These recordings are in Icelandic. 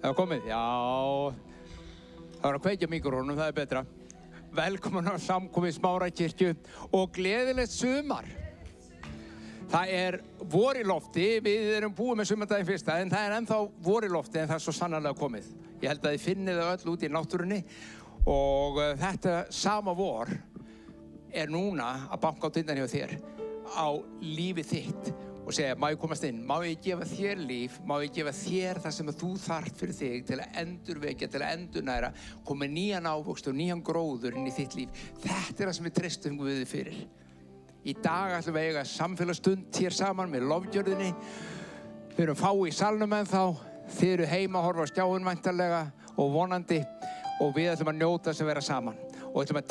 Það komið? Já. Það var að kveikja míkrófonum, það betra. Velkomin á samkomið Smárakirkju og gleðilegt sumar. Það vor í lofti, við erum búið með sumardaginn fyrsta, en það ennþá vor í lofti en það svo sannarlega komið. Ég held að þið finnið það öll út í náttúrunni og þetta sama vor núna að banka á dyrnar hjá þér á lífið þitt. Og segja, má ég komast inn, má ég gefa þér líf, má ég gefa þér það sem þú þarft fyrir þig til að endurvekja, til að endurnæra, koma nýjan ávöxt og nýjan gróður inn í þitt líf. Þetta það sem við treystum Guði fyrir. Í dag ætlum við að eiga samfélagsstund hér saman með lofgjörðinni. Við erum fá í salnum ennþá, þið eru heima að horfa á skjáinn væntanlega og vonandi og við ætlum að njóta þess að vera saman. Og ætlum að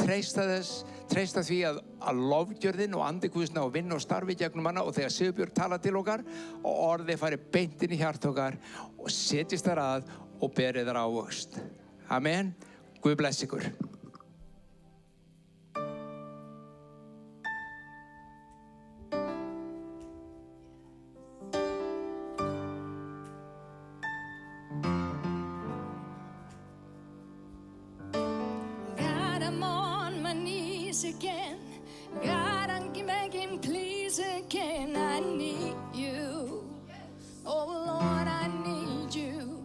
treysta því að lofgjörðin og andi Guðs ná að vinna og starfi gegnum hana og þegar Sigurbjörg talar til okkar og orðið fari beint inn í hjarta okkar og setjist þar að og berið þar ávöxt. Amen. Guð bless ykkur. Again, God, I'm begging, please again, I need you. Oh Lord, I need you.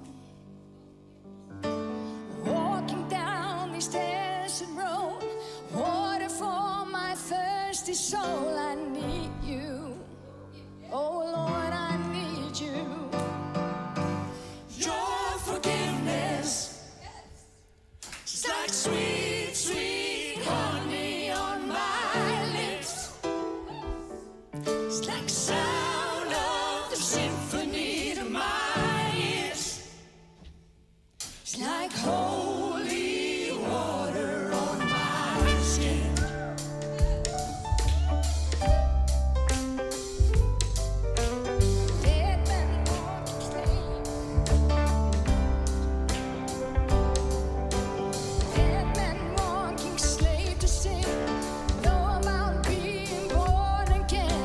Walking down this desert road, water for my thirsty soul, I need you. Oh Lord, I need you. Your forgiveness is like sweet, sweet honey. Sound of the symphony to my ears. It's like holy water on my skin. Dead men walking slave. Dead men walking slave to sin. Know about being born again.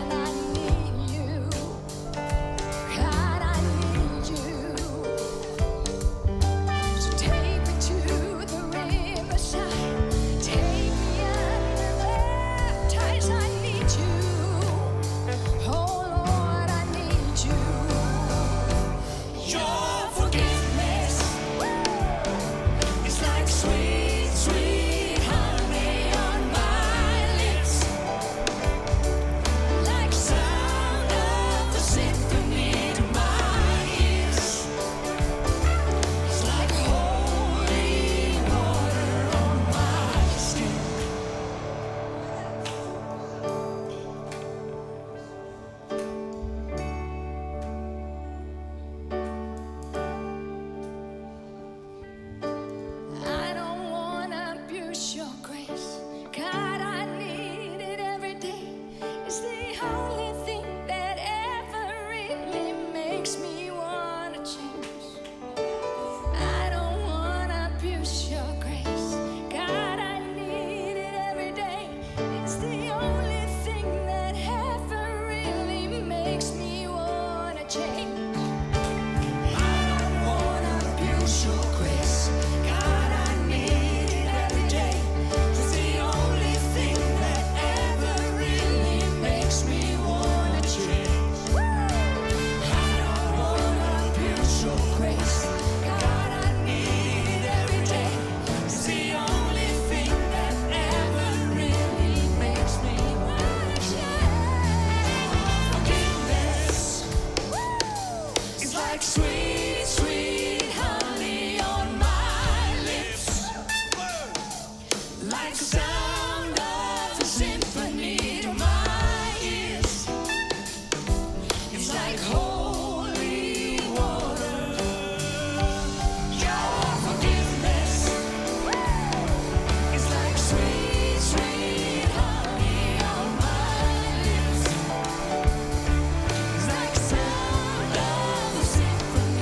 Symphony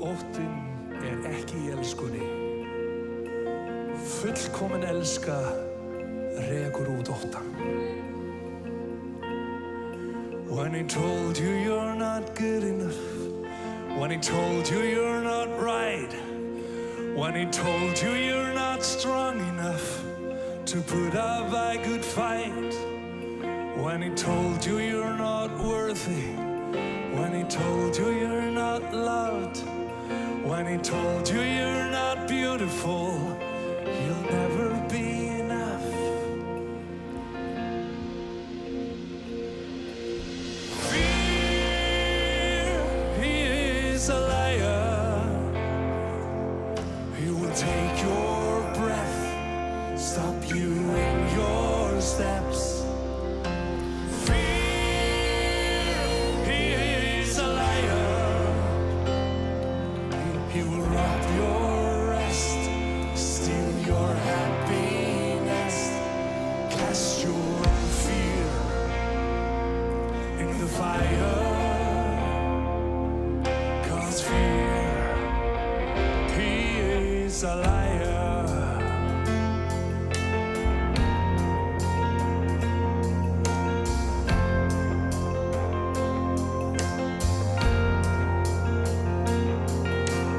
óttinn ekki í elskunni. Fullkomin elska rekur út óttann. When he told you you're not good enough, when he told you you're not right, when he told you you're not strong enough to put up a good fight, when he told you you're not worthy, when he told you you're not loved, when he told you you're not beautiful, you'll never be enough. Fear, he is a liar. He will take your breath, stop you in your steps. A liar.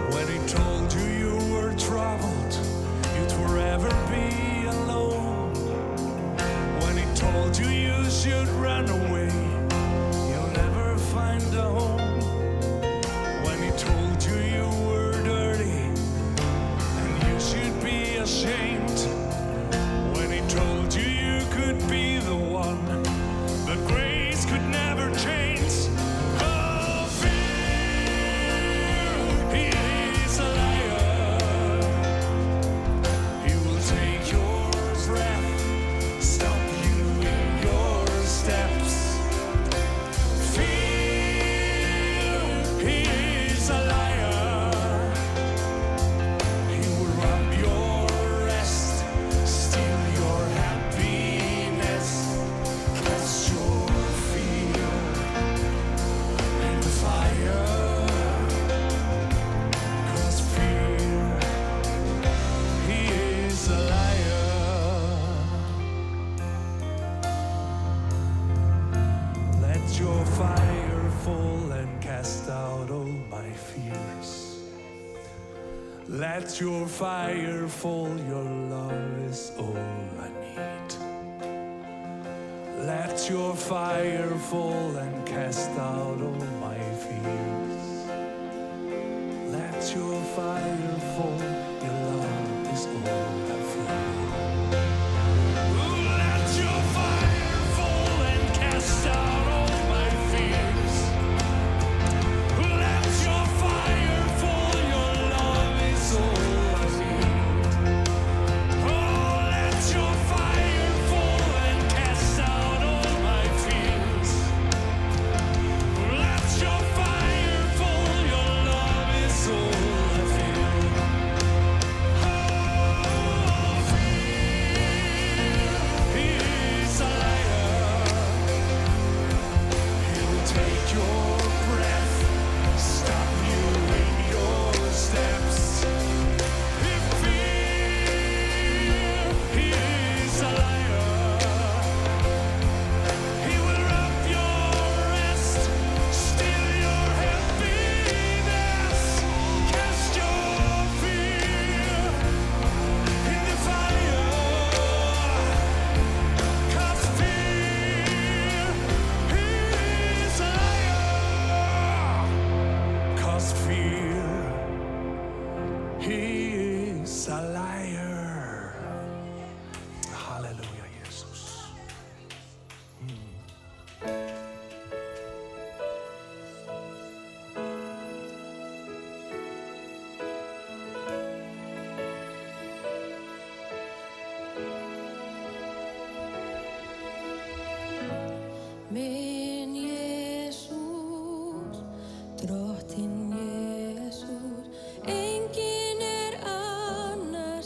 When he told you you were troubled, you'd forever be alone. When he told you you should run away, you'll never find a home. When he told you you were dirty, should be ashamed, when he told you you could be the one, but grace could never change. Oh, fear, he is a liar. He will take your breath, stop you in your steps. Fear, he is a liar. Let your fire fall, your love is all I need. Let your fire fall and cast out all my fears. Let your fire fall, your love is all I feel. Let your fire fall and cast out all my fears. Let your fire fall, your love is all I need. Oh, let your fire fall and cast out all my fears. Let your fire fall, your love is all I feel. Oh, fear, he is a liar. He will take your breath, stop you in your steps. If fear, he is a liar. He will rob your rest, steal your happiness, cast your fear in the fire. 'Cause fear, he is a liar. 'Cause fear, he is a liar. Halleluja, Jesus. Min Jesus, drottinn Jesus, enginn annar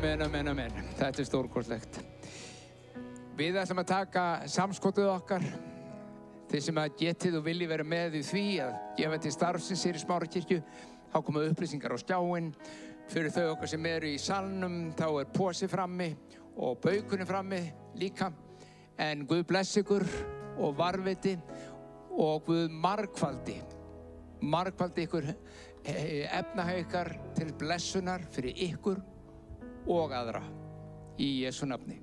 Amen, amen, amen. Þetta stórkostlegt. Við ætlum að taka samskotið okkar. Þið sem að getið og viljið vera með í því að gefa til starfsins hér í Smárakirkju, þá koma upplýsingar á skjáinn. Fyrir þau okkar sem eru í salnum, þá posi frammi og baukunni frammi líka. En Guð bless ykkur og varviti og Guð margfaldi ykkur efnahaukar til blessunar fyrir ykkur og aðra í Jesú nafni.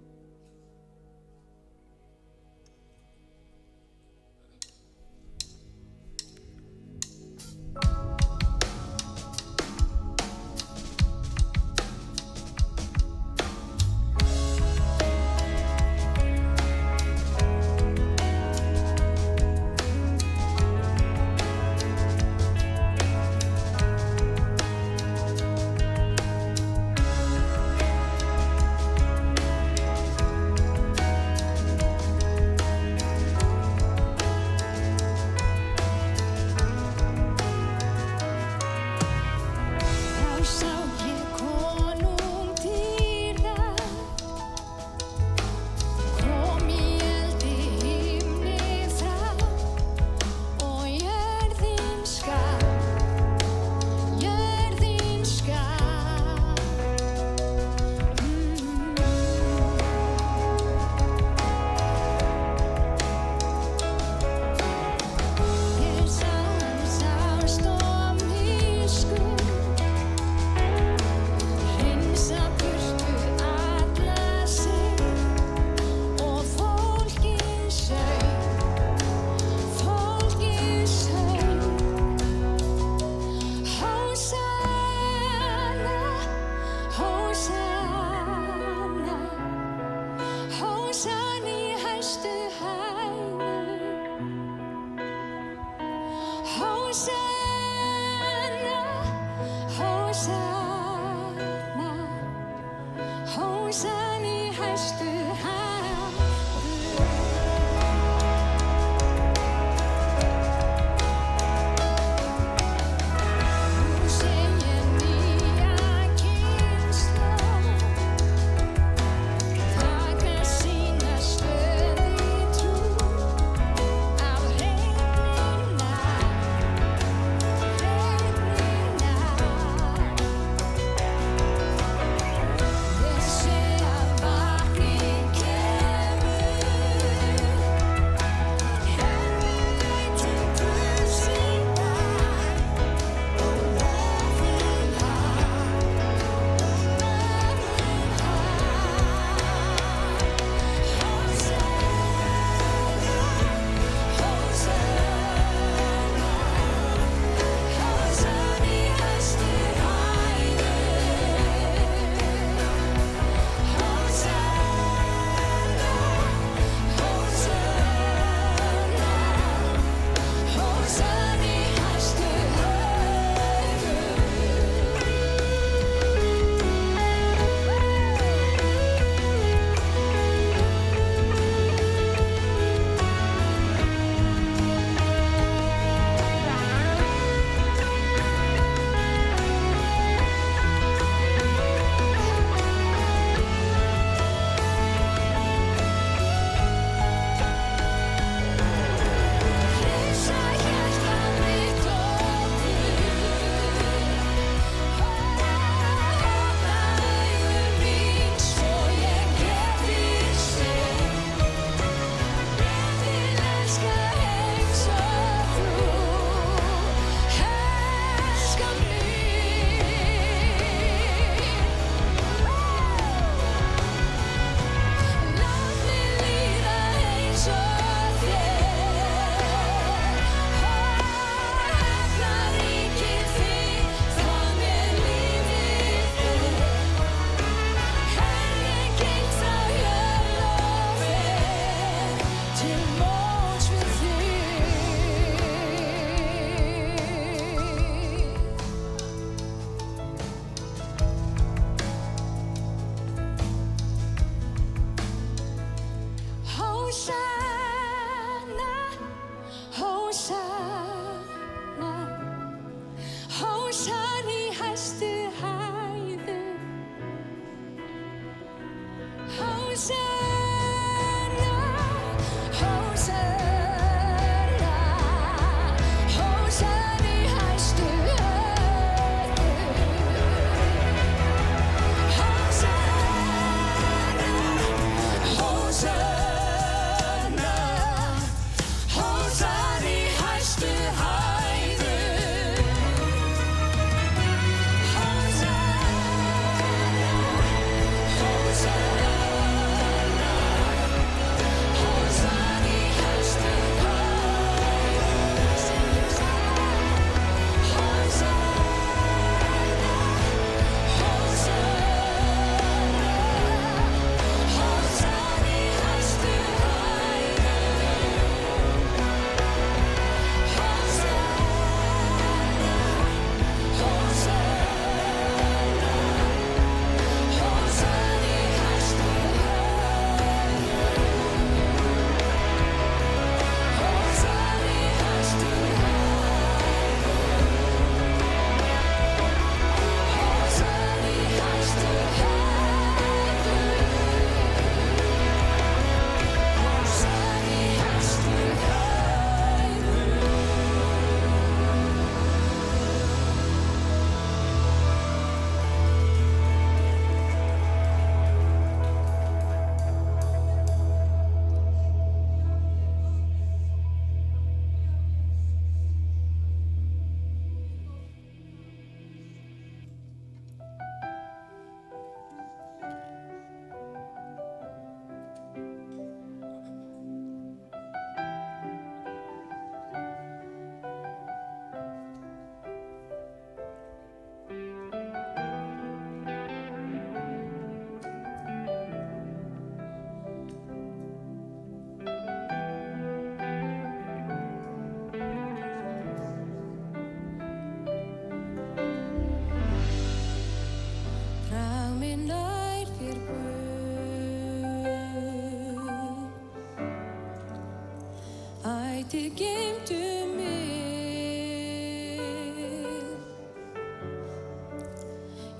ætíð geymdu mig.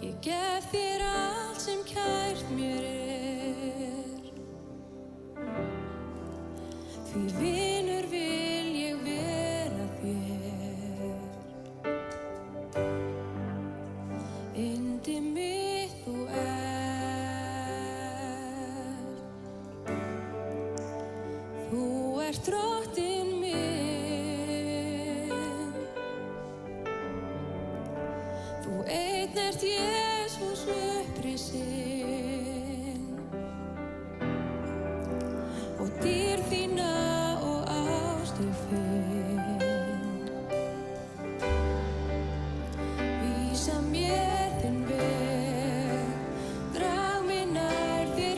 Ég gef þér allt sem kært mér því vinur vil ég vera þér. Yndi mitt þú ert drottinn minn. Þú einn ert Jesús upprisinn og dýrð þína og ást ég finn. Vísa mér þinn veg, drag mig nær þér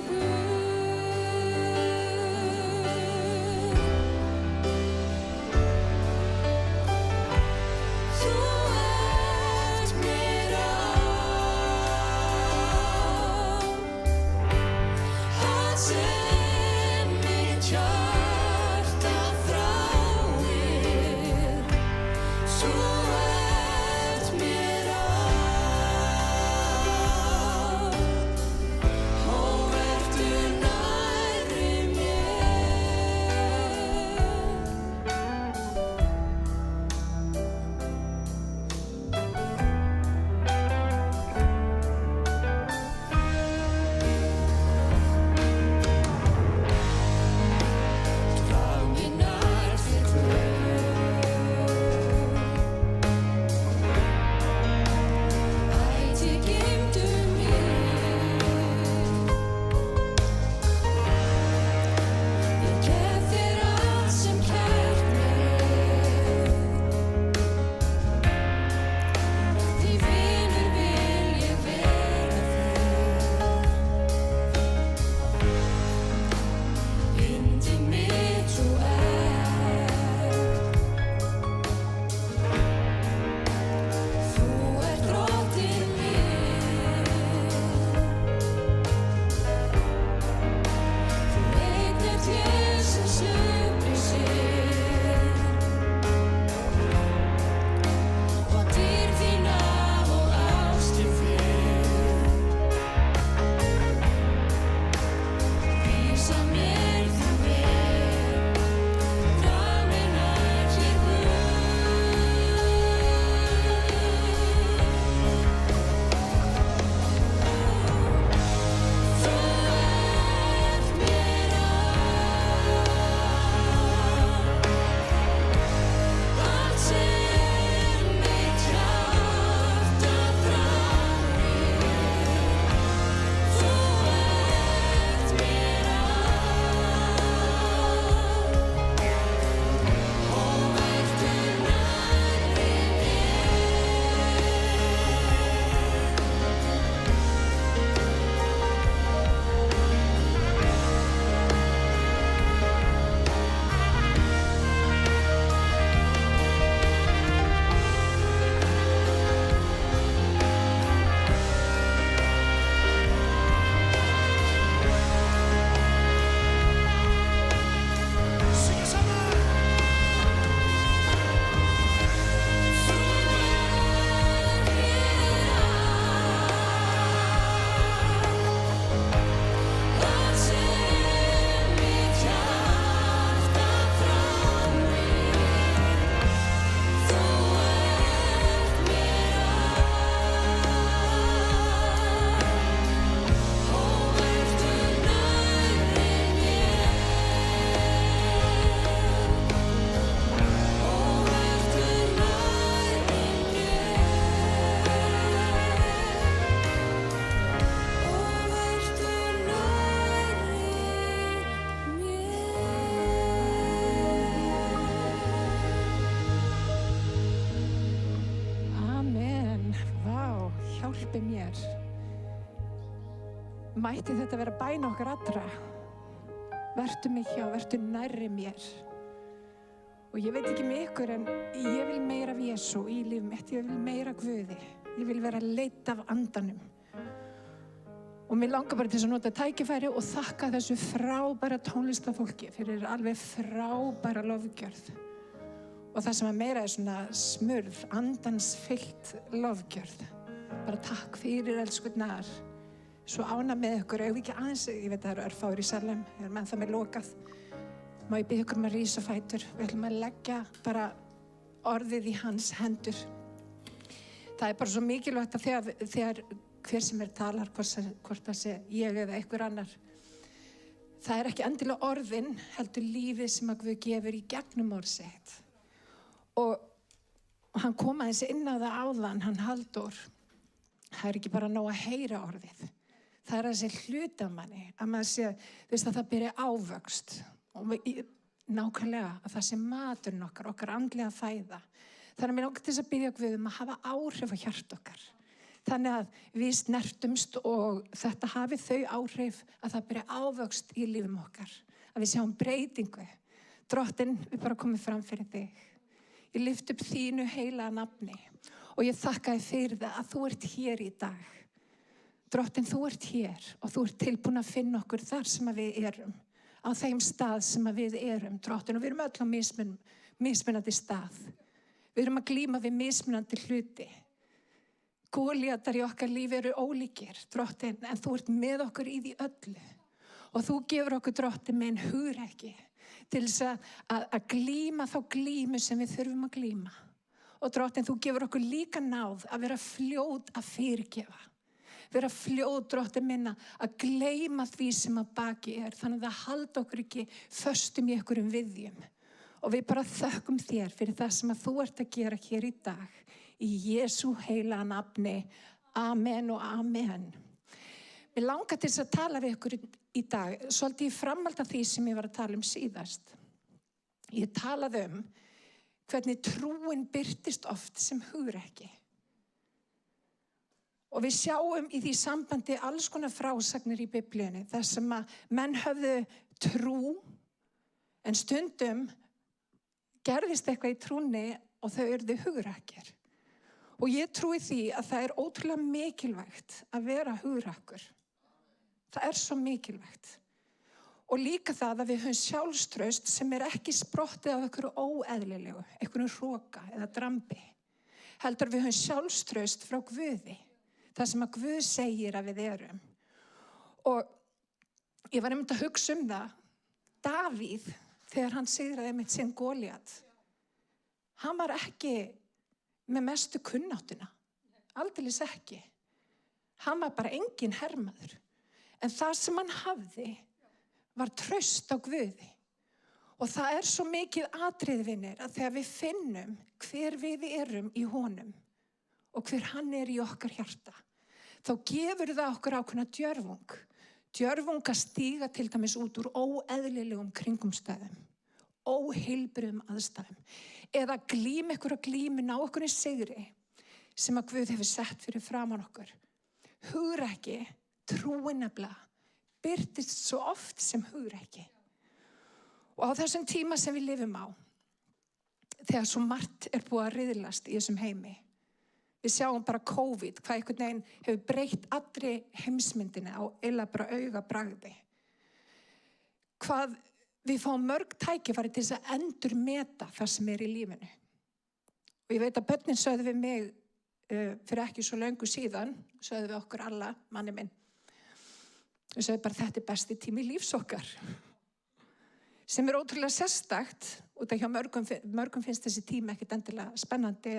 hjálpi mér. Mætti þetta vera bæn okkar allra. Vertu mig hjá, vertu nærri mér. Og ég veit ekki með ykkur, en ég vil meira af Jesú í líf mitt. Ég vil meira Guði. Ég vil vera leidd af andanum. Og mér langar bara til að nota tækifæri og þakka þessu frábæra tónlistafólki fyrir alveg frábæra lofgjörð. Og það sem meira svona smurð, andans fyllt lofgjörð. Bara takk fyrir elskurnar. Svo ánægð með ykkur, ef ekki aðeins, ég veit að það örfáir í salnum, ég með það með lokað. Má ég biðja ykkur að rísa á fætur. Við ætlum að leggja bara orðið í hans hendur. Það bara svo mikilvægt að þegar hver sem talar, hvort það sé ég eða einhver annar, það ekki endilega orðin, heldur lífið sem að Guð gefur í gegnum orð sitt. Og hann kom aðeins inn á það áðan, hann Halldór. Það ekki bara nóg að heyra orðið. Það að sé hluta af manni, að maður sé, að það byrja ávöxt. Og nákvæmlega að það sé maturinn okkar andlega fæða. Þannig að mér langar til þess að biðja Guð að hafa áhrif á hjarta okkar. Þannig að við snertumst og þetta hafi þau áhrif að það byrja ávöxt í lífum okkar. Að við sjáum breytingu. Drottinn, við bara komum fram fyrir þig. Ég lyfti upp þínu heilaga nafni og ég þakka þér fyrir það að þú ert hér í dag. Drottinn, þú ert hér og þú ert tilbúin að finna okkur þar sem að við erum. Á þeim stað sem að við erum, Drottinn, og við erum öll á mismunandi stað. Við erum að glíma við mismunandi hluti. Góliatar í okkar lífi eru ólíkir, Drottinn, en þú ert með okkur í því öllu. Og þú gefur okkur, Drottinn, með en hugrekki til þess að glíma þá glímu sem við þurfum að glíma. Og Drottinn, þú gefur okkur líka náð að vera fljót að fyrirgefa. Vera fljót, Drottinn minna, að gleyma því sem að baki þannig að það halda okkur ekki föstum í einhverjum viðjum. Og við bara þökkum þér fyrir það sem að þú ert að gera hér í dag. Í Jesú heilaga nafni. Amen og amen. Mér langar til þess að tala við ykkur í dag, svolítið í framhald af því sem ég var að tala síðast. Ég talaði hvernig trúin birtist oft sem hugrekki. Og við sjáum í því sambandi alls konar frásagnir í Biblíunni, þar sem að menn höfðu trú, en stundum gerðist eitthvað í trúnni og þau urðu hugrekkir. Og ég trúi því að það ótrúlega mikilvægt að vera hugrekkur. Það svo mikilvægt. Og líka það að við höfum sjálfstraust sem ekki sprottið af einhverju óeðlilegu, einhverju hroka eða drambi. Heldur við höfum sjálfstraust frá Guði. Það sem að Guð segir að við erum. Og ég var einmitt að hugsa það. Davíð, þegar hann sigraði einmitt sinn Góliat, hann var ekki með mestu kunnáttuna. Aldeilis ekki. Hann var bara engin hermaður. En það sem hann hafði var traust á Guði. Og það svo mikið atriði, vinir, að þegar við finnum hver við erum í honum og hver hann í okkar hjarta, þá gefur það okkur ákveðna djörfung. Djörfung að stíga til dæmis út úr óeðlilegum kringumstæðum, óheilbrigðum aðstæðum, eða glíma einhverja glímu, ná okkur í sigri sem að Guð hefur sett fyrir framan okkur. Hugrekki, trúin nefnilega, birtist svo oft sem hugrekki. Og á þessum tíma sem við lifum á, þegar svo margt búið að riðlast í þessum heimi, við sjáum bara COVID, hvað einhvern veginn hefur breytt allri heimsmyndinni á bara augabragði. Hvað við fáum mörg tækifæri til þess að endurmeta það sem í lífinu. Og ég veit að börnin sögðu við mig fyrir ekki svo löngu síðan, sögðu við okkur alla, manni minn. Við sögðu bara þetta besti tími lífs okkar. Sem ótrúlega sérstakt, út af hjá mörgum finnst þessi tími ekkert endilega spennandi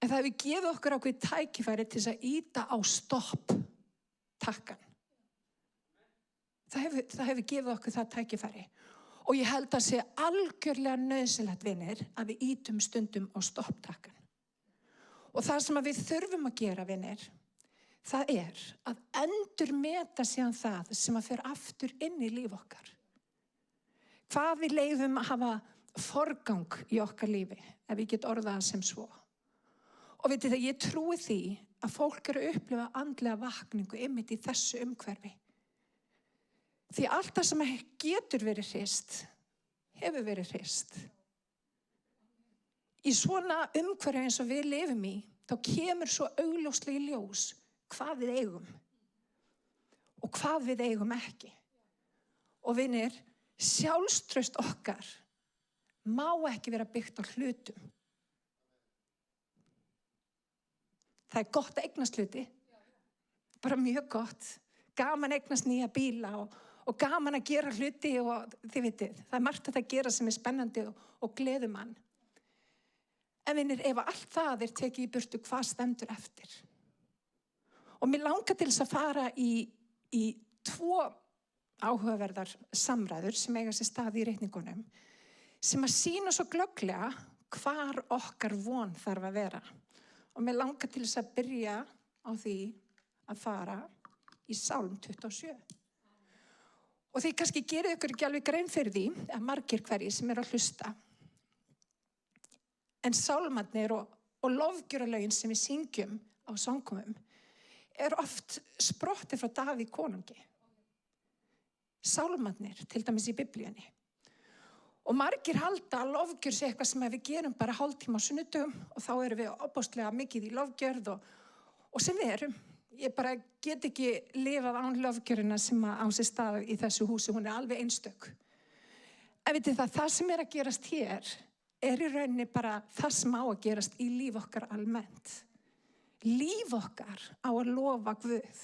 en það hefur gefið okkur ákveðið tækifæri til þess að ýta á stopp takkan. Það hefur gefið okkur það tækifæri. Og ég held að sé algjörlega nauðsynlegt, vinir, að við ýtum stundum á stopp takkan. Og það sem við þurfum að gera, vinir, það að endurmeta síðan það sem að fer aftur inn í líf okkar. Hvað við leyfum að hafa forgang í okkar lífi, ef ég get orðað það sem svo. Og veitir það, ég trúi því að fólk að upplifa andlega vakningu einmitt í þessu umhverfi. Því allt það sem getur verið hrist, hefur verið hrist. Í svona umhverfi eins og við lifum í, þá kemur svo augljóslega í ljós hvað við eigum og hvað við eigum ekki. Og vinir, sjálfstraust okkar má ekki vera byggt á hlutum. Það gott að eignast hluti, bara mjög gott. Gaman að eignast nýja bíla og gaman að gera hluti og þið vitið, það margt að gera sem spennandi og gleður mann. En vinir, ef allt það tekið í burtu, hvað stendur eftir? Og mér langar til þess að fara í 2 áhugaverðar samræður sem eiga sér stað í reikningunum, sem að sýna svo glögglega hvar okkar von þarf að vera. Og mér langar til þess að byrja á því að fara í Sálm 27. Og því kannski gerir ykkur ekki alveg grein fyrir því, að margir hverjir sem að hlusta. En sálmarnir og lofgjöralögin sem við syngjum á sangkomum oft sprottið frá Davíð konungi. Sálmarnir, til dæmis í Biblíunni. Og margir halda að lofgjörð sé eitthvað sem við gerum bara hálftíma á sunnudögum og þá erum við ofboðslega mikið í lofgjörð og sem við erum. Ég bara get ekki lifað án lofgjörðina sem á sér stað í þessu húsi, hún alveg einstök. En vitið það sem að gerast hér í rauninni bara það sem á að gerast í líf okkar almennt. Líf okkar á að lofa Guð.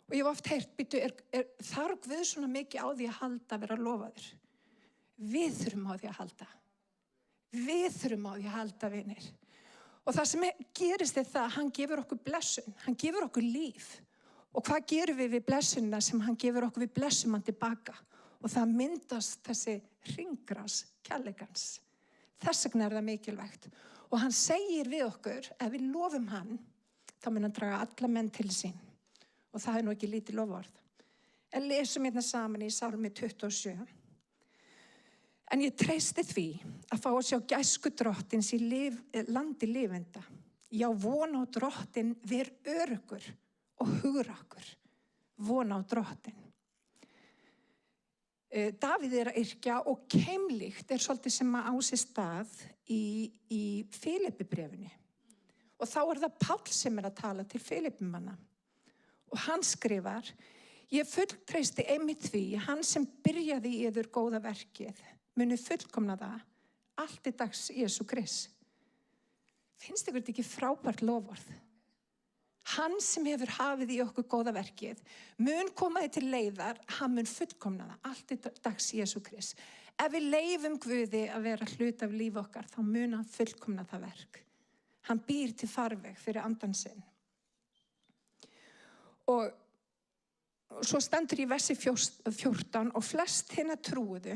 Og ég hef oft heyrt, þarf Guð svona mikið á því að halda að vera lofaður? Við þurfum á því að halda. Við þurfum á því að halda, vinir. Og það sem gerist það, hann gefur okkur blessun, hann gefur okkur líf. Og hvað gerum við blessunina sem hann gefur okkur? Við blessum hann tilbaka. Og það myndast þessi hringrás kærleikans. Þess vegna það mikilvægt. Og hann segir við okkur, ef við lofum hann, þá mun hann draga alla menn til sín. Og það nú ekki lítið loforð. En lesum hérna saman í Sálmi 27. En ég treysti því að fá að sjá gæsku drottins í landi lifenda. Já, von á drottin ver öruggur og hugrakkur. Von á drottin. Davíð að yrkja og keimlíkt svolítið sem á sér stað í Filippibréfinu. Og þá það Páll sem að tala til Filippimanna. Og hann skrifar, ég fulltreysti einmitt því, hann sem byrjaði í yður góða verkið, muni fullkomna það, allt í dags Jesú Krist. Finnst ykkur þetta ekki frábært loforð? Hann sem hefur hafið í okkur góða verkið, mun koma þið til leiðar, hann mun fullkomna það, allt í dags Jesú Krist. Ef við leyfum Guði að vera hlut af líf okkar, þá mun hann fullkomna það verk. Hann býr til farveg fyrir andan sinn. Og svo stendur í versi 14, og flest hinna trúuðu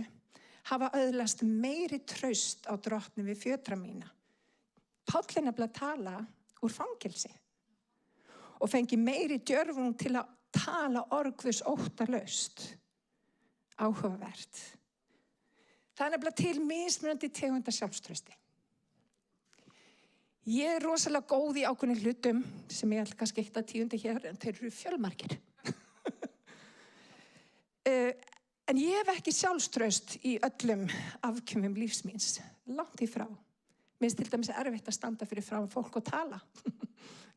hafa öðlast meiri traust á drottni við fjötra mína. Páll nefnilega tala úr fangelsi og fengi meiri djörfung til að tala orð óttalaust. Áhugavert. Það nefnilega til mismunandi tegunda sjálfstrausti. Ég rosalega góð í ákveðnum hlutum sem ég ætla kannski ekki að tíunda hér, en þeir eru fjölmargir. En ég hef ekki sjálfstraust í öllum afkjömmum lífs míns, langt í frá. Mér finnst til dæmis erfitt að standa fyrir frá fólk og tala.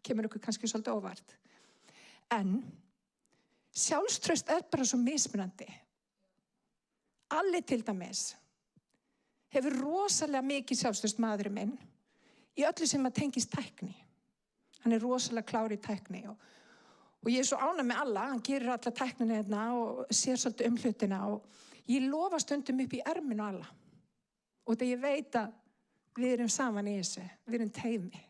Kemur ykkur kannski svolítið óvart. En sjálfstraust bara svo mismunandi. Alli til dæmis hefur rosalega mikið sjálfstraust maðurinn minn í öllu sem að tengist tækni. Hann rosalega klár í tækni og ég svo ánægð með alla, hann gerir alla tæknina hérna og sér svolítið hlutina og ég lofa stundum upp í erminu alla. Og þegar ég veit að við erum saman í þessu, við erum teymi.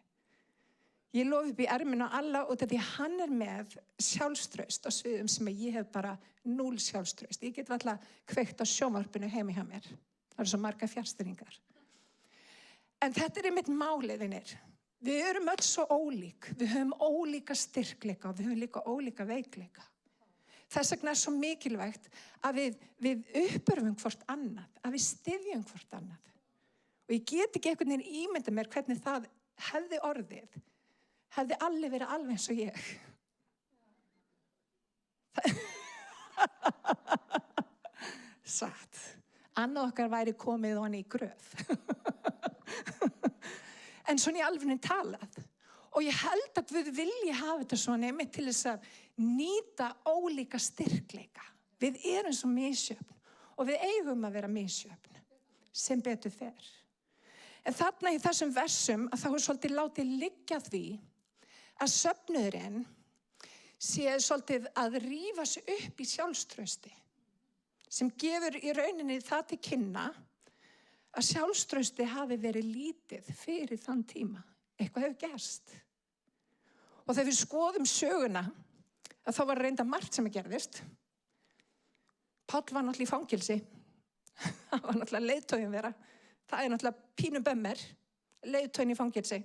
Ég lofa upp í erminu alla og því hann með sjálfstraust á sviðum sem ég hef bara 0 sjálfstraust. Ég get alltaf kveikt á sjónvarpinu heima hjá mér. Það svo marga fjárstýringar. En þetta einmitt málið, vinir. Við erum öll svo ólík, við höfum ólíka styrkleika og við höfum líka ólíka veikleika. Þess vegna svo mikilvægt að við uppörfum hvort annað, að við styðjum hvort annað. Og ég get ekki einhvern veginn ímynda mér hvernig það hefði orðið, hefði allir verið alveg eins og ég. Satt. Annað okkar væri komið og hann í gröf. En svona í alveg talað. Og ég held að við vilji hafa þetta svona einmitt til þess að nýta ólíka styrkleika. Við erum svo misjöfn og við eigum að vera misjöfn. sem betur fer. En þarna í þessum versum að þá svolítið látið liggja því að söfnuðurinn sé svolítið að rífa sig upp í sjálfstrausti sem gefur í rauninni það til kynna að sjálfstrausti hafi verið lítið fyrir þann tíma. Eitthvað hefur gerst. Og þegar við skoðum söguna að þá var reynda margt sem gerðist. Páll var náttúrulega í fangilsi. Það var náttúrulega leiðtoginn vera. Það er náttúrulega pínu bömmer, leiðtoginn í fangilsi.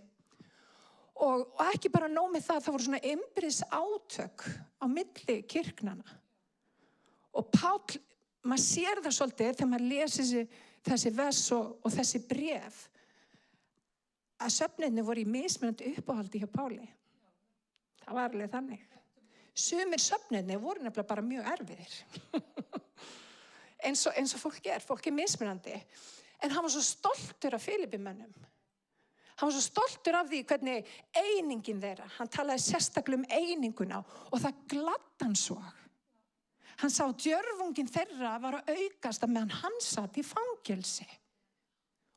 Og ekki bara nóg með það voru svona innbyrðis átök á milli kirknanna. Og Páll, maður sér það svolítið þegar maður lesi þessi vers og þessi bréf, að söfnirnir voru í mismunandi uppáhaldi hjá Páli. Það var alveg þannig. Sumir söfnirnir voru nefnilega bara mjög erfiðir. eins og fólk er mismunandi. En hann var svo stoltur af Filippimönnum. Hann var svo stoltur af því hvernig einingin þeirra, hann talaði sérstaklega um eininguna og það gladdi hann svo. Hann sá djörfungin þeirra var að aukast að meðan hann satt í fangelsi.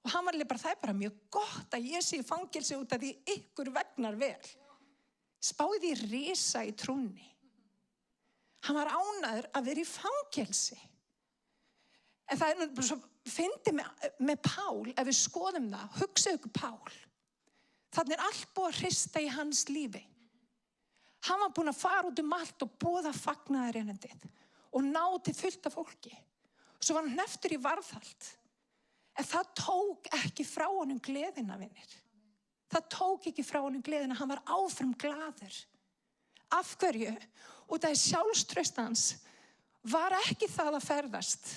Og hann var alveg bara, það er bara mjög gott að ég sé í fangelsi út af því ykkur vegnar vel. Spáði risa í trúnni. Hann var ánægður að vera í fangelsi. En það er nú svo fyndið með Pál, ef við skoðum það, hugsaðu ykkur Pál. Þannig er allt búið að hrista í hans lífi. Hann var búinn að fara út allt og boða fagnaðarerindið og ná til fullt af fólki. Svo var hann hnepptur í varðhald. En það tók ekki frá honum gleðina, vinir. Það tók ekki frá honum gleðina, hann var áfram glaður. Af hverju? Og það sjálfstraust hans var ekki það að ferðast.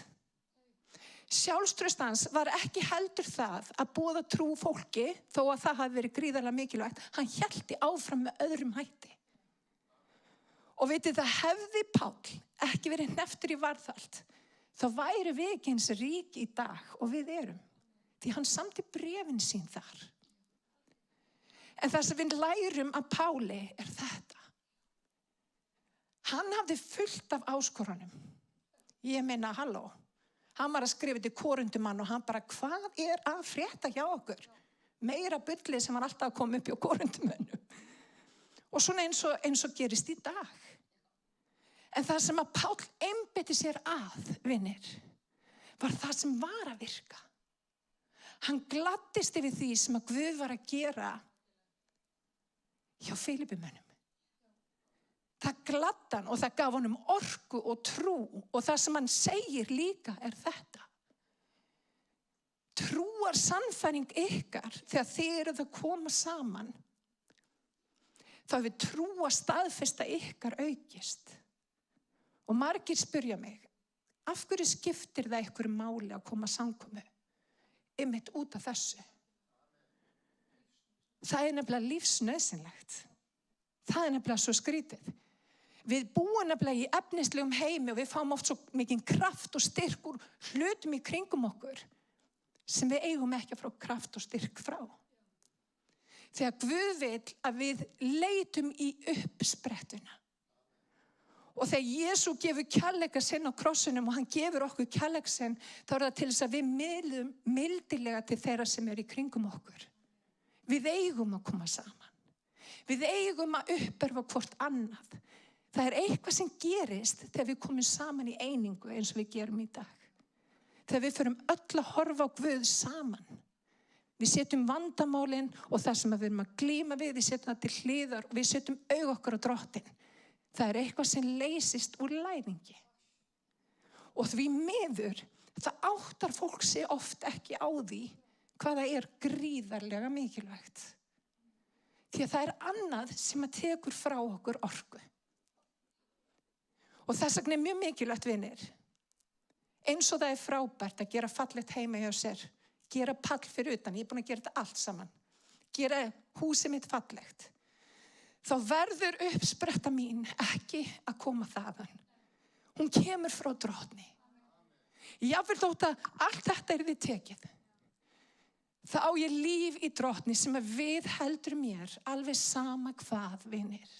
Sjálfstraust hans var ekki heldur það að boða trú fólki, þó að það hafi verið gríðarlega mikilvægt. Hann hélti áfram með öðrum hætti. Og vitið, það hefði Páll ekki verið hnepptur í varðhald, þá væri við ekki eins rík í dag og við erum. Því hann samdi bréfin sín þar. En það sem við lærum af Páli er þetta. Hann hafði fullt af áskorunum. Ég meina, halló. Hann var að skrifa til Koruntumann og hann bara, hvað er að frétta hjá okkur? Meira bullið sem var alltaf að koma upp hjá Koruntumönnum. Og svona eins og gerist í dag. En það sem að Páll einbeiti sér að, vinir, var það sem var að virka. Hann gladdist yfir því sem að Guð var að gera hjá Filippimönnum. Það gladdi hann og það gaf honum orku og trú og það sem hann segir líka er þetta. Trúar sannfæring ykkar þegar þið eruð að koma saman. Þá hefur trú að staðfesta ykkar aukist. Og margir spyrja mig, af hverju skiptir það ykkur máli að koma samkomu? Einmitt út af þessu. Það er nefnilega lífsnauðsynlegt. Það er nefnilega svo skrítið. Við búum nefnilega í efnislegum heimi og við fáum oft svo mikinn kraft og styrk úr hlutum í kringum okkur sem við eigum ekki að fá kraft og styrk frá. Þegar Guð vill að við leitum í uppsprettuna. Og þegar Jesú gefur kærleika sinn á krossinum og hann gefur okkur kærleika sinn, þá er það til þess að við miðlum mildilega til þeirra sem er í kringum okkur. Við eigum að koma saman. Við eigum að uppörfa hvort annað. Það er eitthvað sem gerist þegar við komum saman í einingu eins og við gerum í dag. Þegar við förum öll að horfa á Guð saman. Við setjum vandamálin og það sem við erum að glíma við setjum það til hliðar og við setjum augu okkar á Drottinn. Það er eitthvað sem leysist úr læðingi. Og því miður, það áttar fólk sig oft ekki á því hvaða er gríðarlega mikilvægt. Því að það er annað sem að tekur frá okkur orku. Og þess vegna er mjög mikilvægt, vinir. Eins og það er frábært að gera fallegt heima hjá sér. Gera pall fyrir utan, ég er búin að gera þetta allt saman. Gera húsið mitt fallegt. Þá verður uppspretta mín ekki að koma þaðan. Hún kemur frá Drottni. Jafnvel þótt að allt þetta er þið tekið. Þá á ég líf í Drottni sem að við heldur mér alveg sama hvað, vinir.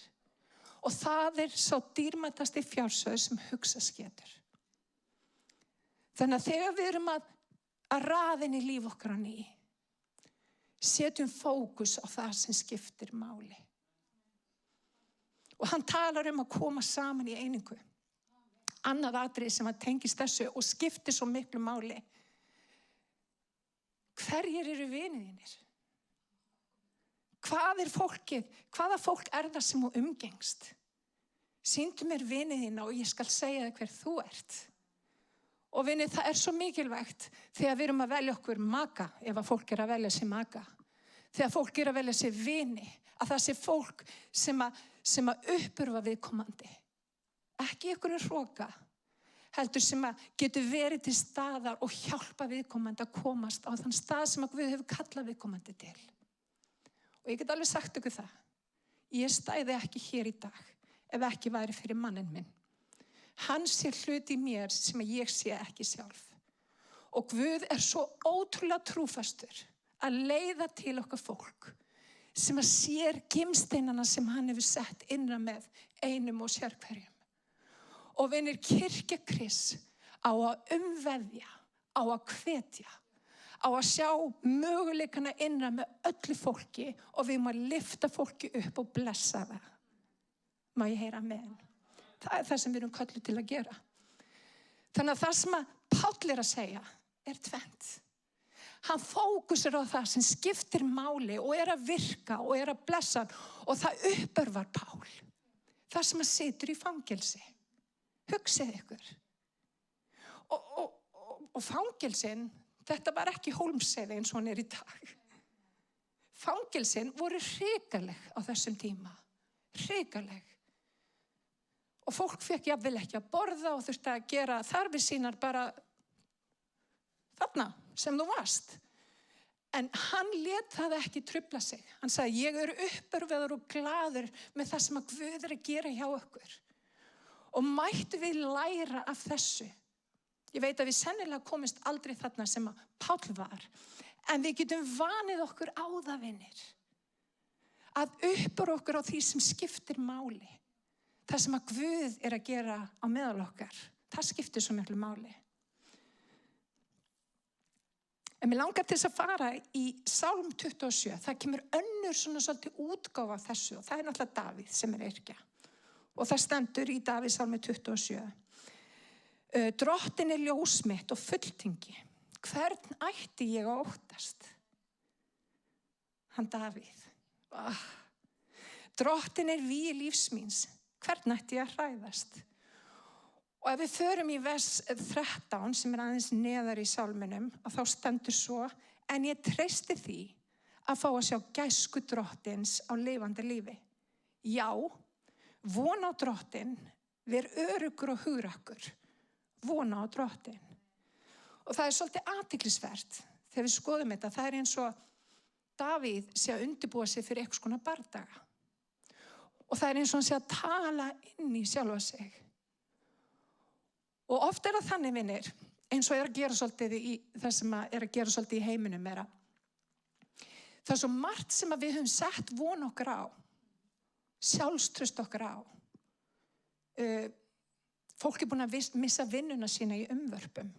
Og það er sá dýrmætasti fjársjóður sem hugsa getur. Þannig að þegar við erum að raða inn í líf okkar á ný. Setjum fókus á það sem skiptir máli. Og hann talar að koma saman í einingu. Annað atriði sem tengist þessu og skiptir svo miklu máli. Hverjir eru vinir þínir? Hvað fólkið? Hvaða fólk það sem þú umgengst? Sýndu mér vinir þína og ég skal segja þér hver þú ert. Og vinir, það svo mikilvægt þegar við erum að velja okkur maka, ef að fólk að velja sér maka. Þegar fólk að velja sér vini, að það sé fólk sem að uppurfa viðkomandi. Ekki einhverju hroka, heldur sem að getur verið til staðar og hjálpa viðkomandi að komast á þann stað sem að Guð hefur kallað viðkomandi til. Og ég get alveg sagt ykkur það. Ég stæði ekki hér í dag ef ekki væri fyrir manninn minn. Hann sé hluti í mér sem ég sé ekki sjálf. Og Guð svo ótrúlega trúfastur að leiða til okkar fólk sem að sér gimsteinana sem hann hefur sett innra með einum og sérhverjum. Og vinir, kirkja Krists á að umveðja, á að hvetja, á að sjá möguleikana innra með öllu fólki og við má lyfta fólki upp og blessa það. Má ég heyra amen? Það það sem við erum kölluð til að gera. Þannig að það sem að Páll að segja tvennt. Hann fókusar á það sem skiptir máli og að virka og að blessa og það uppörvar Pál. Það sem að situr í fangelsi. Hugsið ykkur. Og fangelsin, þetta var ekki Hólmsheiði eins og hann í dag. Fangelsin voru hrikaleg á þessum tíma. Hrikaleg. Og fólk fekk jafnvel ekki að borða og þurfti að gera þarfir sínar bara þarna sem þú varst. En hann lét það ekki trufla sig. Hann sagði, ég uppörvaður og glaður með það sem að Guð að gera hjá okkur. Og mættu við læra af þessu. Ég veit að við sennilega komist aldrei þarna sem að Páll var. En við getum vanið okkur á það, vinir. Að uppörva okkur á því sem skiptir máli. Það sem að Guð að gera á meðal okkar. Það skiptir svo miklu máli. En mér langar til þess að fara í Sálm 27. Það kemur önnur svona svolítið útgáfa af þessu og það náttúrulega Davíð sem yrkja. Og það stendur í Davíð Sálmi 27. Drottin ljós mitt og fulltingi. Hvern ætti ég að óttast? Hann Davíð. Drottin vígi lífs míns. Hvern ætti ég að hræðast? Og ef við förum í vers 13 sem aðeins neðar í sálminum, að þá stendur svo, en ég treysti því að fá að sjá gæsku drottins á lifandi lífi. Já, von á drottin, ver öruggur og hugrakkur. Von á drottin. Og það svolítið athyglisvert þegar við skoðum þetta. Það eins og Davíð sé að undirbúa sig fyrir eitthvað svona bardaga. Og það eins og hann sé að tala inn í sjálfa sig. Og oft það þannig, vinir, eins og að gera svolítið í það sem að gera svolítið í heiminum að það svo margt sem að við höfum sett von okkar á, sjálfstraust okkar á. Fólk búin að missa vinnuna sína í umvörpum.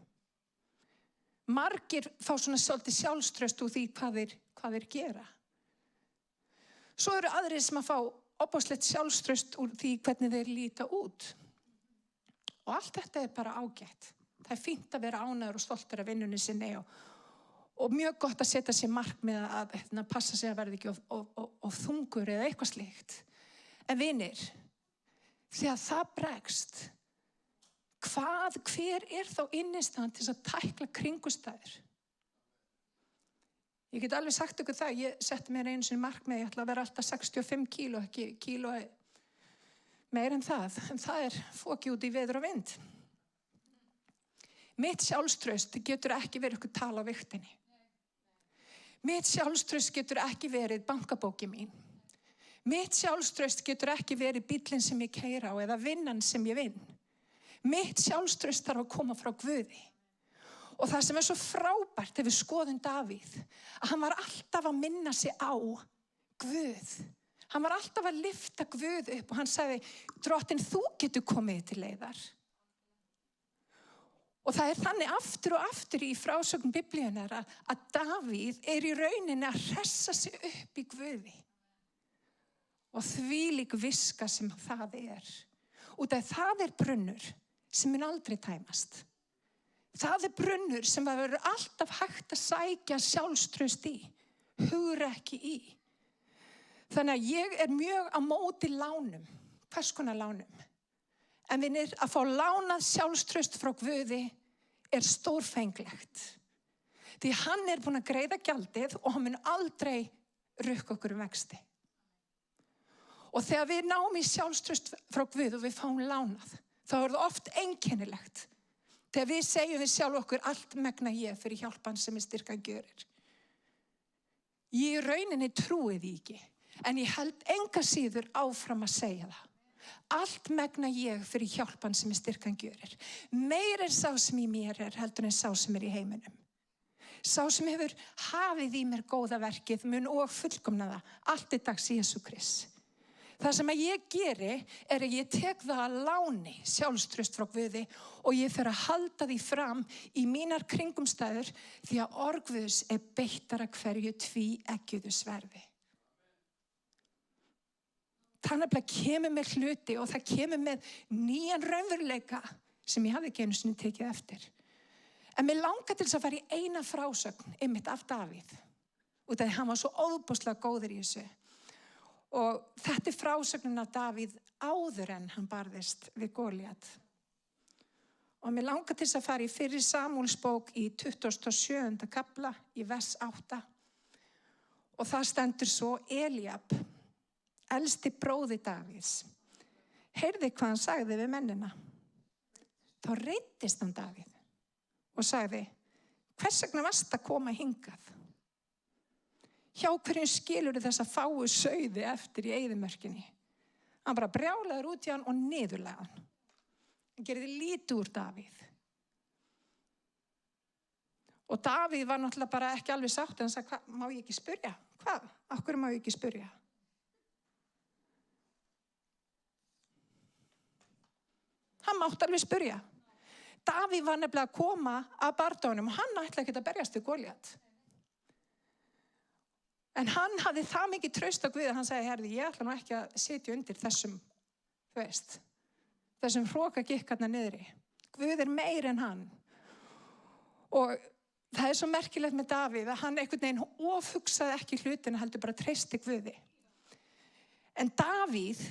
Margir fá svona svolítið sjálfstraust úr því hvað þeir gera. Svo eru aðrir sem að fá opáslegt sjálfstraust úr því hvernig þeir líta út. Og allt þetta bara ágætt. Það fínt að vera ánægður og stoltur af vinnunni sinni og mjög gott að setja sér markmið að passa sig að verða ekki of þungur eða eitthvað slíkt. En vinir, þegar það bregst, hver þá innistæðan til að tækla kringustæður? Ég get alveg sagt ykkur það, ég setti mér einu sinni markmið, ég ætla að vera alltaf 65 kíló, ekki kíló meir en það, en það fokið út í veður og vind. Mitt sjálfstraust getur ekki verið ykkur tala á vigtinni. Mitt sjálfstraust getur ekki verið bankabóki mín. Mitt sjálfstraust getur ekki verið bíllinn sem ég keyra á eða vinnan sem ég vinn. Mitt sjálfstraust þarf að koma frá Guði. Og það sem svo frábært ef við skoðum Davíð, að hann var alltaf að minna sig á Guð. Hann var alltaf að lyfta Guð upp og hann sagði, drottin, þú getur komið til leiðar. Og það þannig aftur og aftur í frásögn Biblíunnar að Davíð í rauninni að hressa sig upp í Guði. Og þvílík viska sem það Út af það brunnur sem mun aldrei tæmast. Það brunnur sem það verður alltaf hægt að sækja sjálfstraust í, hugrekki í. Þannig að ég mjög á móti lánum, hvers konar lánum. En vinir, að fá lánað sjálfstraust frá Guði stórfenglegt. Því hann búinn að greiða gjaldið og hann mun aldrei rukka okkur vexti. Og þegar við náum í sjálfstraust frá Guði og við fáum lánað, þá það oft einkennilegt. Þegar við segjum við sjálf okkur, allt megna ég fyrir hjálpan sem styrkan gjörir. Ég í rauninni trúi því ekki, en ég held enga síður áfram að segja það. Allt megna ég fyrir hjálpan sem styrkan gjörir. Meir sá sem í mér heldur en sá sem í heiminum. Sá sem hefur hafið í mér góða verkið mun og fullkomna það, allt til dags Jesú Krist. Það sem að ég geri að ég tek það að láni sjálfstraust frá Guði og ég fer að halda því fram í mínar kringumstæður því að orð Guðs beittara hverju tvíeggjuðu sverði. Það nefnilega kemur með hluti og það kemur með nýjan raunveruleika sem ég hafði ekki einu sinni tekið eftir. En mér langar til þess að fara í eina frásögn einmitt af Davíð. Út af því hann var svo óbúslega góður í þessu. Og þetta frásögnin af Davíð áður en hann barðist við Góliat. Og mér langar til þess að fara í 1. Samúelsbók í 27. kafla í vers 8. Og það stendur svo Elíab, elsti bróði Davíðs, heyrði hvað hann sagði við mennina. Þá reiddist hann Davíð og sagði, hvers vegna varst að koma hingað? Hjá hverjum skilur þessa fáu sauði eftir í eyðimörkinni? Hann bara brjálaður út í hann og niðurlega hann. Hann gerði lítið úr Davíð. Og Davíð var náttúrulega bara ekki alveg sátt, en hann sagði, má ég ekki spyrja? Hvað? Af hverju má ég ekki spyrja? Hann mátti alveg spyrja. Davíð var nefnilega að koma að bardónum og hann ætlaði ekki að berjast við Góliat. En hann hafði það mikið traust á Guði að hann sagði, herði, ég ætla nú ekki að sitja undir þessum, þessum hrókagikkarna niðri. Guð meir en hann. Og það svo merkilegt með Davíð að hann einhvern veginn ofhugsaði ekki hlutina, heldur bara treysti Guði. En Davíð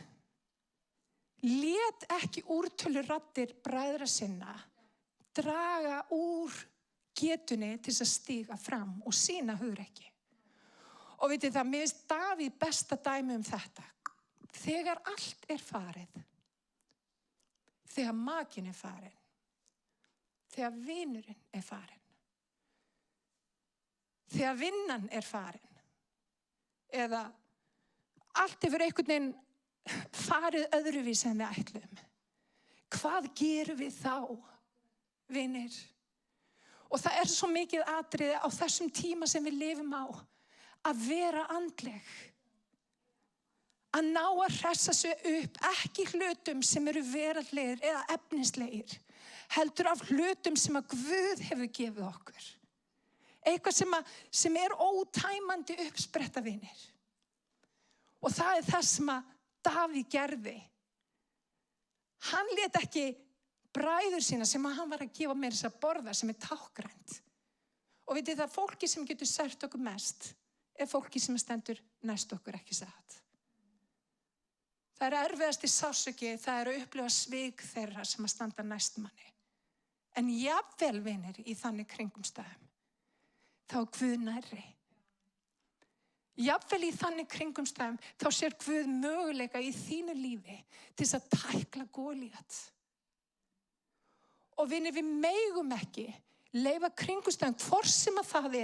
lét ekki úrtöluraddir bræðra sinna draga úr getunni til að stíga fram og sýna hugrekki. Og vitið það, mér finnst Davíð besta dæmi þetta. Þegar allt farið, þegar makinn farinn, þegar vinurinn farinn, þegar vinnan farin, eða allt hefur einhvern veginn farið öðruvísi en við ætlum. Hvað gerum við þá, vinir? Og það svo mikið atriði á þessum tíma sem við lifum á, að vera andleg. Að ná að hressa sig upp, ekki hlutum sem eru veraldlegir eða efnislegir, heldur af hlutum sem að Guð hefur gefið okkur. Eitthvað sem ótæmandi uppspretta, vinir. Og það það sem að Davíð gerði. Hann lét ekki bræður sína sem hann var að gefa mér þess að borða sem tákgrænt. Og vitið það, fólki sem getur sært okkur mest fólki sem stendur næst okkur, ekki satt. Það erfiðasti sársauki, það að upplifa svik þeirra sem að standa næst manni. En jafnvel, vinir, í þannig kringumstæðum, þá Guð nærri. Jafnvel í þannig kringumstæðum, þá sér Guð möguleika í þínu lífi til þess að tækla Góliat. Og vinir, við megum ekki leyfa kringumstæðum, hvort sem að það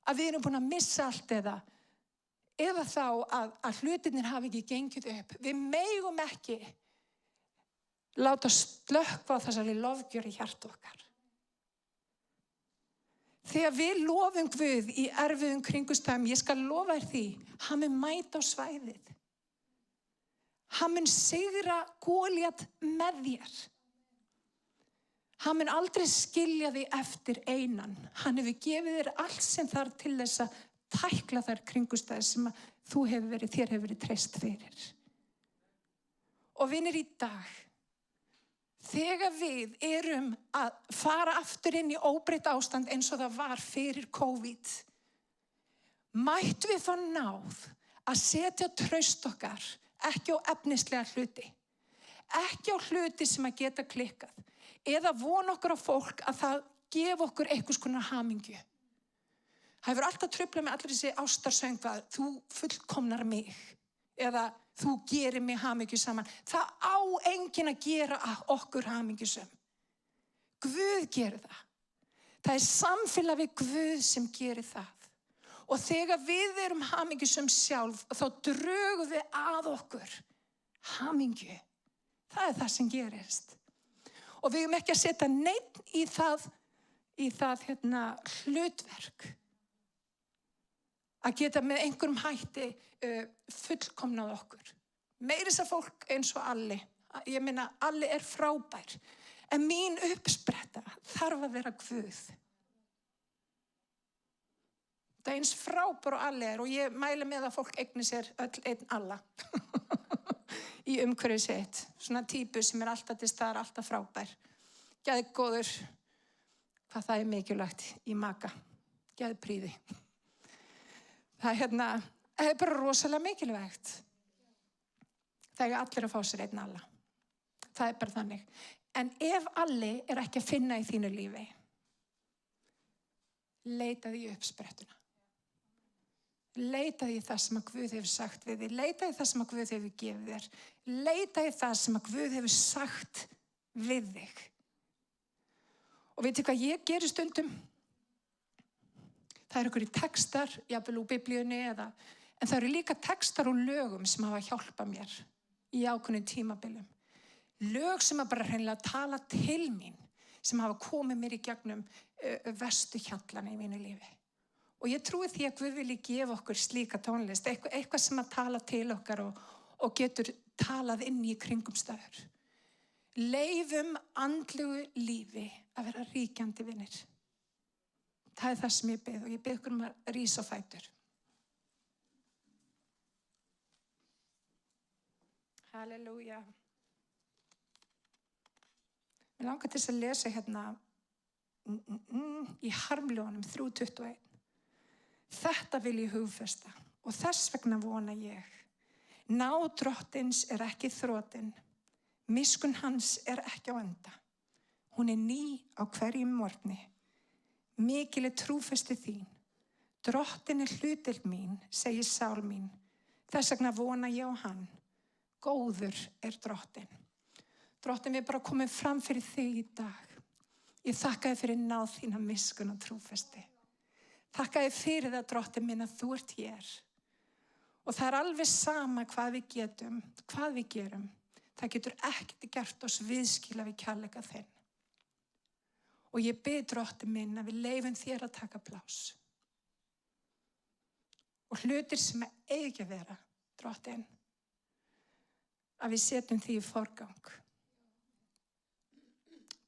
að við erum búin að missa allt eða þá að hlutirnir hafi ekki gengið upp. Við megum ekki láta slökkva á þessari lofgjör í hjarta okkar. Þegar við lofum Guð í erfiðum kringumstæðum, ég skal lofa þér því, hann mun mæta á svæðið. Hann mun sigra Góliat með þér. Hann mun aldrei skilja þig eftir einan. Hann hefur gefið þér allt sem þarf til þess að tækla þær kringumstæður sem að þér hefur verið treyst fyrir. Og vinir, í dag, þegar við erum að fara aftur inn í óbreytt ástand eins og það var fyrir COVID, mættum við fá náð að setja traust okkar ekki á efnislega hluti, ekki á hluti sem að geta klikkað, eða vona okkur á fólk að það gefa okkur einhvers konar hamingju. Það hefur alltaf truflað með allir þessi ástarsöngvað, þú fullkomnar mig, eða þú gerir mig hamingju saman. Það á enginn að gera okkur hamingjusöm. Guð gerir það. Það er samfélag við Guð sem gerir það. Og þegar við erum hamingjusöm sjálf, þá drögum við að okkur hamingju. Það er það sem gerist. Og við erum ekki að setja neitt í það hlutverk. Að geta með einhverjum hætti fullkomnað okkur. Meira þess að fólk eins og Alli. Ég meina, Alli er frábær. En mín uppspretta þarf að vera Guð. Það er eins frábær og Alli er, og ég mæli með að fólk eigni sér öll einn Alla. Í umhverju sitt. Svona típu sem er alltaf til staðar, alltaf frábær. Geðgóður, hvað það er mikilvægt í maka. Geðprýði. Það er bara rosalega mikilvægt. Það er allir að fá sér einn Alla. Það er bara þannig. En ef Alli er ekki að finna í þínu lífi, leitaði í uppsprettuna. Leitaði í það sem að Guð hefur sagt við þig. Leitaði í það sem að Guð hefur gefið þér. Leitaði í það sem að Guð hefur sagt við þig. Og veitu hvað ég gerir stundum? Það eru einhverjir textar, jafnvel úr biblíunni, en það eru líka textar og lögum sem hafa hjálpað mér í ákveðnum tímabilum. Lög sem að bara hreinlega tala til mín, sem hafa komið mér í gegnum verstu hjallana í mínu lífi. Og ég trúi því að Guð vilji gefa okkur slíka tónlist, eitthvað sem að tala til okkar og getur talað inn í kringumstæður. Leifum andlegu lífi að vera ríkjandi vinir. Það er það sem ég bið, og ég bið ykkur að rísa á fætur. Halleluja. Mér langar til að lesa í Harmljónum 3:21. Þetta vil ég hugfesta og þess vegna vona ég. Náð Drottins er ekki þrotin, miskunn hans er ekki á enda. Hún er ný á hverjum morgni. Mikil er trúfesti þín. Drottin er hlutild mín, segir sál mín. Þess vegna vona ég á hann. Góður er Drottin. Drottin, við bara komum fram fyrir þig í dag. Ég þakka þér fyrir náð þína miskunn og trúfesti. Þakka þér fyrir það, Drottin minn, að þú ert hér. Og það er alveg sama hvað við getum, hvað við gerum. Það getur ekkert gert oss viðskila við kærleika þinn. Og ég bið, Drottin minn, að við leifum þér að taka pláss. Og hlutir sem eiga ekki að vera, Drottin, að við setjum því í forgang.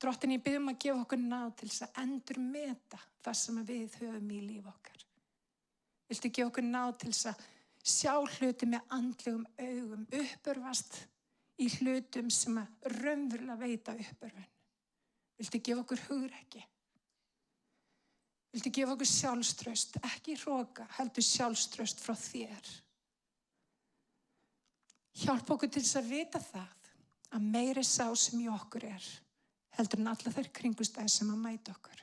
Drottin, ég bið að gefa okkur náð til þess að endurmeta það sem við höfum í líf okkar. Viltu gefa okkur náð til þess að sjá hluti með andlegum augum, uppörvast í hlutum sem að raunverulega veita uppörvun. Viltu gefa okkur hugrekki? Viltu gefa okkur sjálfstraust, ekki hroka, heldur sjálfstraust frá þér. Hjálpa okkur til þess að vita það, að meiri sá sem í okkur er, heldur en alla þær kringumstæður sem að mæta okkur.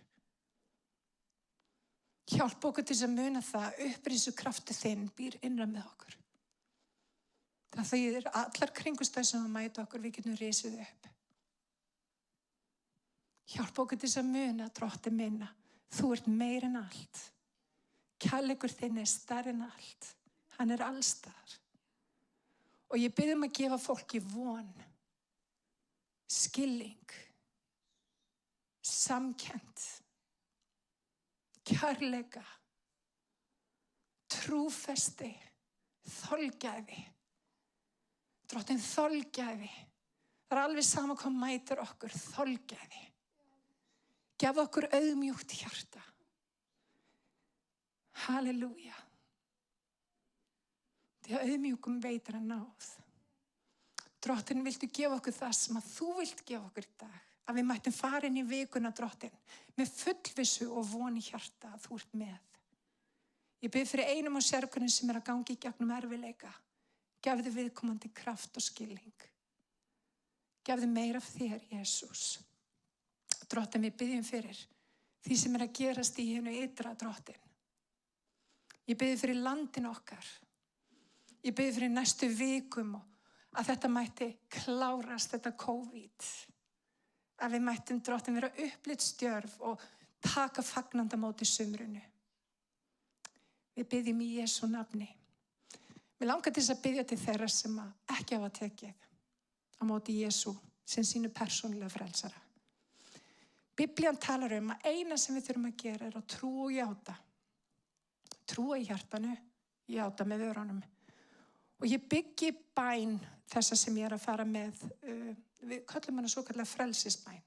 Hjálpa okkur til þess að muna það að upprisunarkraftur þinn býr innra með okkur. Það þýðir allar kringumstæður sem að mæta okkur, við getum risið upp. Hjálpa okkur til þess að muna, Drottinn minn, þú ert meir en allt. Kærleikur þinn er stærri en allt. Hann er allstaðar. Og ég bið að gefa fólki von, skilning, samkennd, kærleika, trúfesti, þolgæði. Drottinn, þolgæði. Það er alveg sama hvað mætir okkur, þolgæði. Gefðu okkur auðmjúkt hjarta. Halleluja. Því að auðmjúkum veitir hann náð. Drottinn, viltu gefa okkur það sem að þú vilt gefa okkur í dag. Að við mættum fara inn í vikuna, Drottinn, með fullvissu og von í hjarta að þú ert með. Ég bið fyrir einum og sérkunum sem að gangi í gegnum erfiðleika. Gefðu viðkomandi kraft og skilning. Gefðu meira af þér, Jesús. Drottinn, við biðjum fyrir því sem að gerast í hennu ytra, Drottinn. Ég biði fyrir landin okkar. Ég biði fyrir næstu vikum og að þetta mætti klárast, þetta COVID. Að við mættum, Drottinn, vera upplit stjörf og taka fagnandi á móti sumrunu. Við biðjum í Jesú nafni. Mér langar til þess að biðja til þeirra sem ekki hafa tekið á móti Jesú sem sínu persónulega frelsara. Biblían talar að eina sem við þurfum að gera að trúa og játa. Trúa í hjartanu, játa með vörunum. Og ég byggi bæn þessa sem ég að fara með, við köllum hana svo kallega frelsisbæn.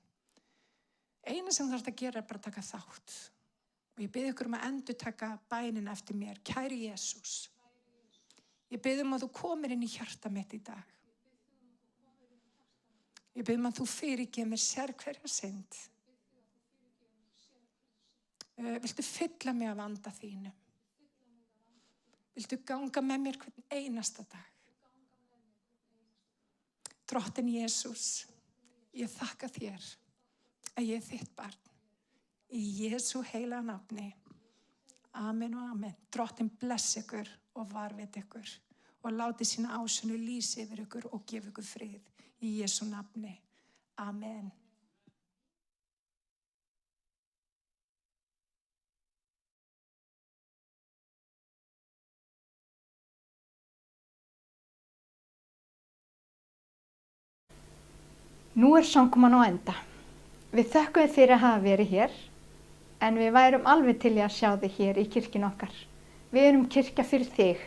Eina sem þú þarft að gera bara að taka þátt. Og ég bið ykkur að endurtaka bænin eftir mér. Kæri Jesús, ég bið að þú komir inn í hjarta mitt í dag. Ég bið að þú fyrirgefir mér sérhverja synd. Viltu fylla mig af anda þínu? Viltu ganga með mér hvern einasta dag? Drottinn Jesús, ég þakka þér að ég þitt barn. Í Jesú heila nafni. Amen og amen. Drottinn bless ykkur og varveit ykkur. Og láti sína ásönu lýsi yfir ykkur og gefa ykkur frið. Í Jesú nafni. Amen. Nú samkoman á enda. Við þökkum þér fyrir að hafa verið hér, en við værum alveg til í að sjá þig hér í kirkjunni okkar. Við erum kirkja fyrir þig.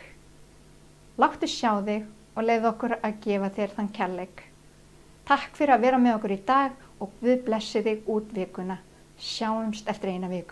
Láttu sjá þig og leyfðu okkur að gefa þér þann kærleik. Takk fyrir að vera með okkur í dag og Guð blessi þig út vikuna. Sjáumst eftir eina viku.